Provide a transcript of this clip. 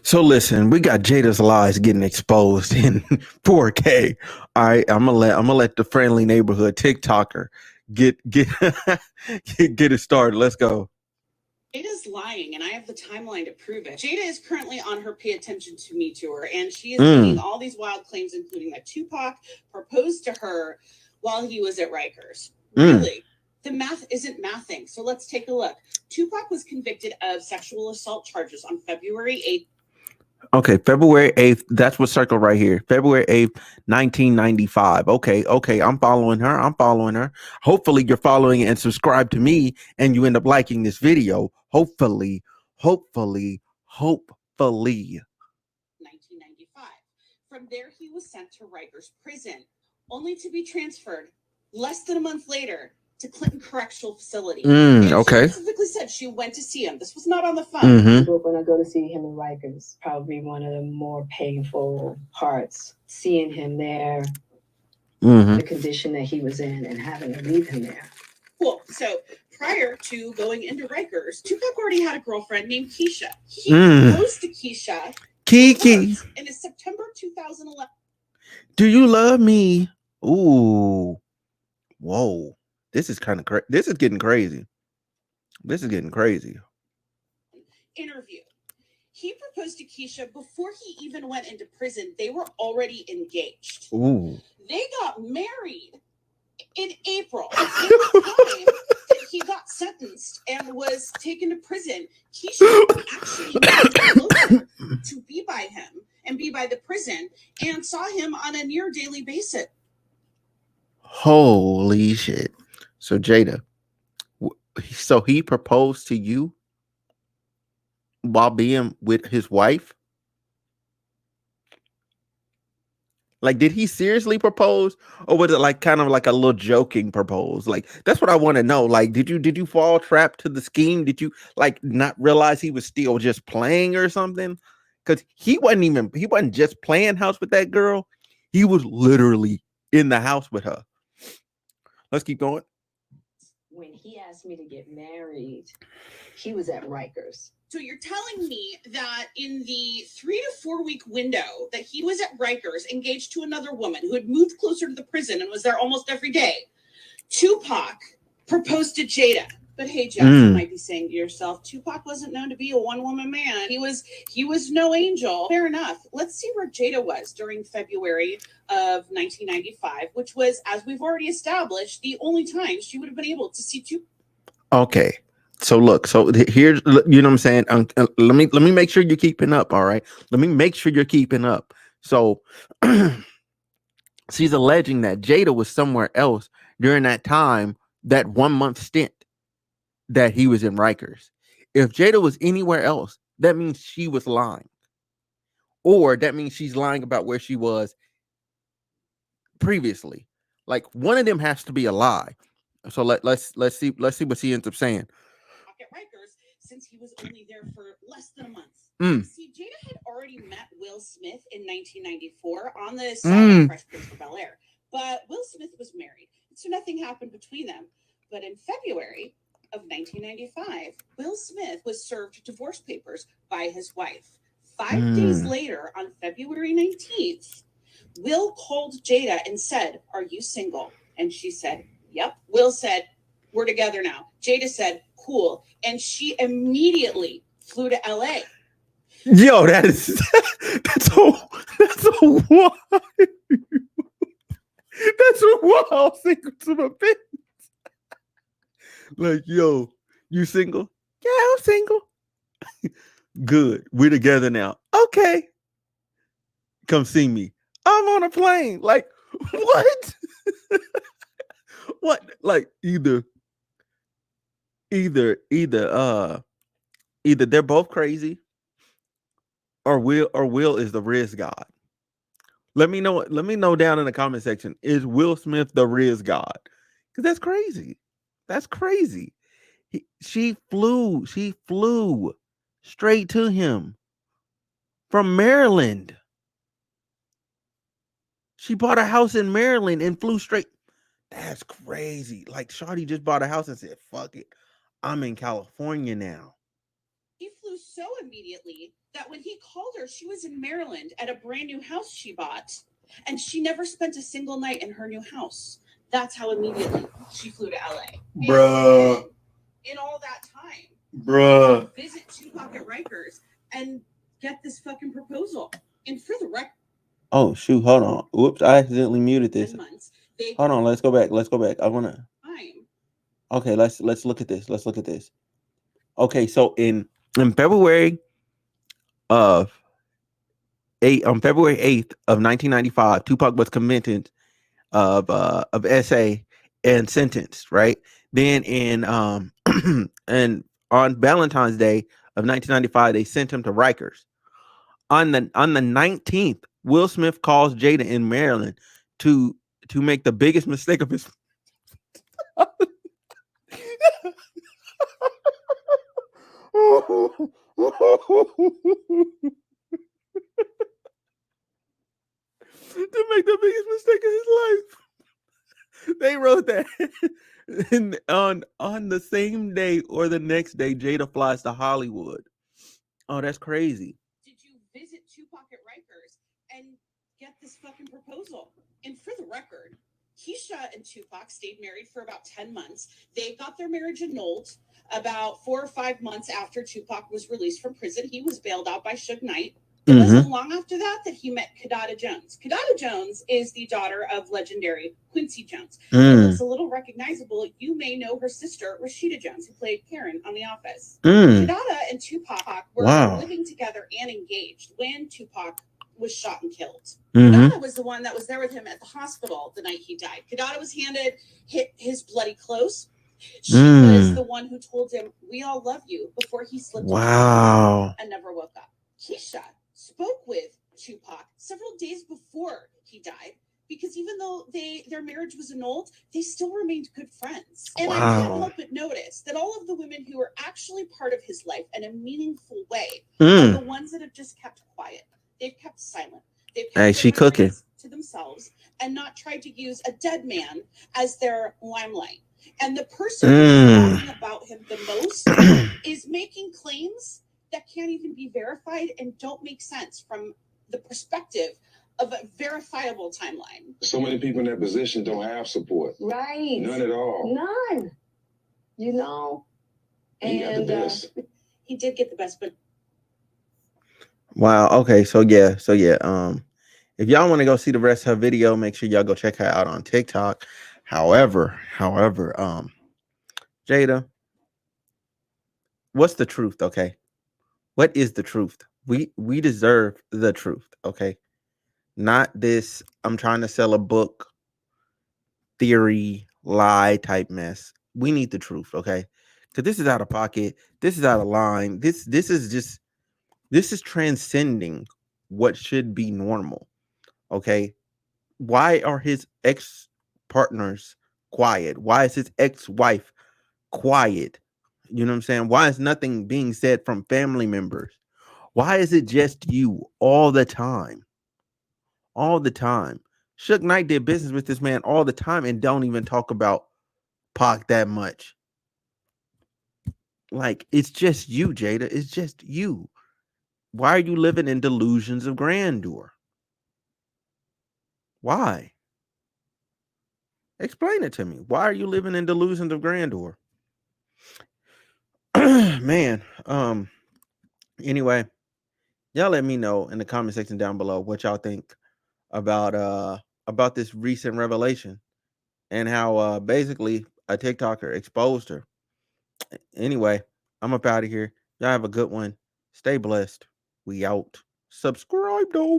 So listen, we got Jada's lies getting exposed in 4K. All right, I'm gonna let the friendly neighborhood TikToker get get it started. Let's go. Jada's lying, and I have the timeline to prove it. Jada is currently on her Pay Attention to Me tour, and she is making all these wild claims, including that Tupac proposed to her while he was at Rikers. Really? The math isn't mathing. So let's take a look. Tupac was convicted of sexual assault charges on February 8th. Okay, February 8th. That's what circle right here. February 8th, 1995. Okay, I'm following her. I'm following her. Hopefully you're following and subscribe to me and you end up liking this video. Hopefully. 1995. From there, he was sent to Rikers Prison, only to be transferred less than a month later to Clinton Correctional Facility. Okay. She specifically said she went to see him. This was not on the phone. When I go to see him in Rikers, probably one of the more painful parts, seeing him there, the condition that he was in, and having to leave him there. Cool. So prior to going into Rikers, Tupac already had a girlfriend named Keisha. He proposed to Keisha Kiki in September 2011. Do you love me? Ooh. Whoa. This is kind of crazy. This is getting crazy. Interview. He proposed to Keisha before he even went into prison. They were already engaged. Ooh. They got married in April. In the time that he got sentenced and was taken to prison, Keisha actually moved closer to be by him and be by the prison and saw him on a near daily basis. Holy shit. So Jada, so he proposed to you while being with his wife? Like, did he seriously propose, or was it like kind of like a little joking propose? Like, that's what I want to know. Like, did you fall trap to the scheme? Did you like not realize he was still just playing or something? Because he wasn't just playing house with that girl. He was literally in the house with her. Let's keep going. When he asked me to get married, he was at Rikers. So you're telling me that in the 3 to 4 week window that he was at Rikers, engaged to another woman who had moved closer to the prison and was there almost every day, Tupac proposed to Jada. But hey, Jeff, you might be saying to yourself, Tupac wasn't known to be a one-woman man. He was no angel. Fair enough. Let's see where Jada was during February of 1995, which was, as we've already established, the only time she would have been able to see Tupac. Okay. So look, so here's, you know what I'm saying? Let me make sure you're keeping up. All right. Let me make sure you're keeping up. So she's alleging that Jada was somewhere else during that time, that 1 month stint that he was in Rikers. If Jada was anywhere else, that means she was lying. Or that means she's lying about where she was previously. Like, one of them has to be a lie. So let's see what she ends up saying. At Rikers, since he was only there for less than a month. See, Jada had already met Will Smith in 1994 on the set of Fresh Prince of Bel-Air, but Will Smith was married, so nothing happened between them. But in February of 1995, Will Smith was served divorce papers by his wife. 5 days later, on February 19th, Will called Jada and said, "Are you single?" And she said, "Yep." Will said, "We're together now." Jada said, "Cool." And she immediately flew to LA. Yo, that's a wild. That's a wild single to my face. Like, yo, you single? Yeah, I'm single. Good. We're together now. Okay. Come see me. I'm on a plane. Like, what? What? Like, either they're both crazy, or Will is the Riz God. Let me know down in the comment section. Is Will Smith the Riz God? Because that's crazy. That's crazy. She flew straight to him from Maryland. She bought a house in Maryland and flew straight. That's crazy. Like, Shawty just bought a house and said, "Fuck it, I'm in California now." He flew so immediately that when he called her, she was in Maryland at a brand new house she bought, and she never spent a single night in her new house. That's how immediately she flew to LA. Bruh. And in all that time, Bruh. visit Tupac at Rikers and get this fucking proposal. And for the record, oh shoot, hold on. Whoops, I accidentally muted this. months, Hold on, let's go back. Let's go back. I wanna. Time. Okay, let's look at this. Let's look at this. Okay, so in February of on February 8th of 1995, Tupac was convicted of SA and sentenced, right? Then in and on Valentine's Day of 1995, they sent him to Rikers. On the 19th, Will Smith calls Jada in Maryland to make the biggest mistake of his to make the biggest mistake of his life. They wrote that. And on the same day or the next day, Jada flies to Hollywood. Oh, that's crazy. Did you visit Tupac at Rikers and get this fucking proposal? And for the record, Keisha and Tupac stayed married for about 10 months. They got their marriage annulled about 4 or 5 months after Tupac was released from prison. He was bailed out by Suge Knight. It wasn't long after that he met Kidada Jones. Kidada Jones is the daughter of legendary Quincy Jones. It looks a little recognizable. You may know her sister, Rashida Jones, who played Karen on The Office. Kidada and Tupac were living together and engaged when Tupac was shot and killed. Kidada was the one that was there with him at the hospital the night he died. Kidada was handed his bloody clothes. She was the one who told him, "We all love you," before he slipped away and never woke up. Keisha spoke with Tupac several days before he died, because even though their marriage was annulled, they still remained good friends. And I can't help but notice that all of the women who are actually part of his life in a meaningful way are the ones that have just kept quiet. They've kept silent. They've kept she cooking to themselves and not tried to use a dead man as their limelight. And the person who's talking about him the most is making claims that can't even be verified and don't make sense from the perspective of a verifiable timeline. So many people in that position don't have support. Right. None at all. None. You know. He got the best. He did get the best, but wow. Okay. So yeah. If y'all want to go see the rest of her video, make sure y'all go check her out on TikTok. However, Jada, what's the truth? Okay. What is the truth? We deserve the truth, okay? Not this I'm trying to sell a book theory lie type mess. We need the truth, okay? Cuz this is out of pocket. This is out of line. This is transcending what should be normal, okay? Why are his ex partners quiet? Why is his ex-wife quiet? You know what I'm saying? Why is nothing being said from family members? Why is it just you all the time? All the time. Suge Knight did business with this man all the time and don't even talk about Pac that much. Like, it's just you, Jada. It's just you. Why are you living in delusions of grandeur? Why? Explain it to me. Why are you living in delusions of grandeur? Man, anyway, y'all let me know in the comment section down below what y'all think about this recent revelation and how basically a TikToker exposed her. Anyway, I'm up out of here. Y'all have a good one. Stay blessed. We out. Subscribe though.